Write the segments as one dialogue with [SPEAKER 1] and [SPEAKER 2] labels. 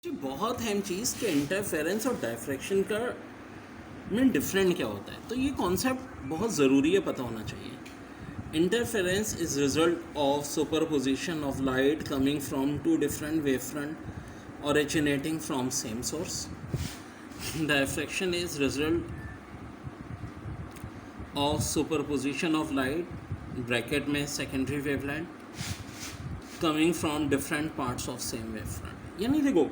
[SPEAKER 1] जी बहुत अहम चीज़ कि इंटरफेरेंस और डायफ्रैक्शन का में डिफरेंट क्या होता है। तो ये कॉन्सेप्ट बहुत ज़रूरी है, पता होना चाहिए। Interference is result of superposition of light coming from two different wave front originating from same source. Diffraction is result of superposition of light bracket में secondary wavelength coming from different parts of same wave front. यानी देखो,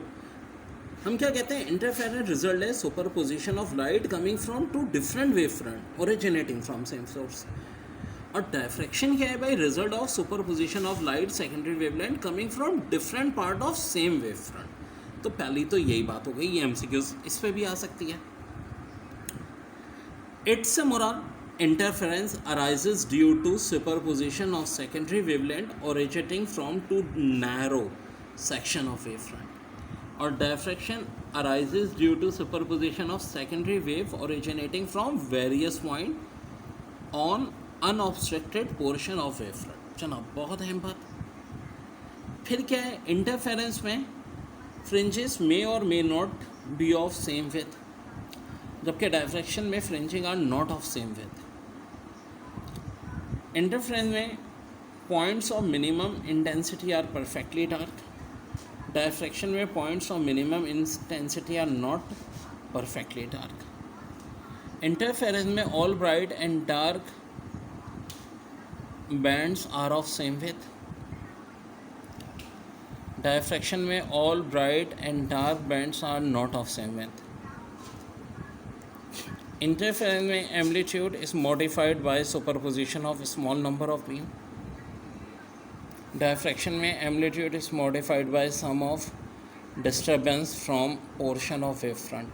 [SPEAKER 1] हम क्या कहते हैं, interference result है superposition of light coming from two different wave front originating from same source. और diffraction क्या है भाई? Result of superposition of light secondary wavelength coming from different part of same wave front. तो पहली तो यही बात हो गई, ये एमसीक्यूज इस पे भी आ सकती है। It's moral interference arises due to superposition of secondary wavelength originating from two narrow section of wavefront, or diffraction arises due to superposition of secondary wave originating from various point on unobstructed portion of wavefront। चलो, बहुत अहम बात। फिर क्या है, interference में fringes may और may not be of same width, जबकि डायफ्रैक्शन में fringing are not of same width. Interference में points of minimum intensity are perfectly dark, diffraction में points of minimum intensity are not perfectly dark. Interference में all bright and dark bands are of same width, diffraction में all bright and dark bands are not of same width. Interference में amplitude is modified by superposition of small number of beam, diffraction में amplitude is modified by some of disturbance from portion of wave front.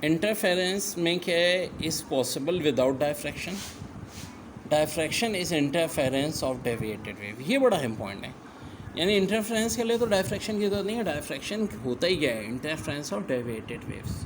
[SPEAKER 1] Interference में क्या है, is possible without diffraction, diffraction is interference of deviated wave. ये बड़ा important है, यानी interference के लिए तो डायफ्रैक्शन की जरूरत नहीं है। डायफ्रैक्शन होता ही क्या है, इंटरफेरेंस ऑफ डेविएटेड वेव्स।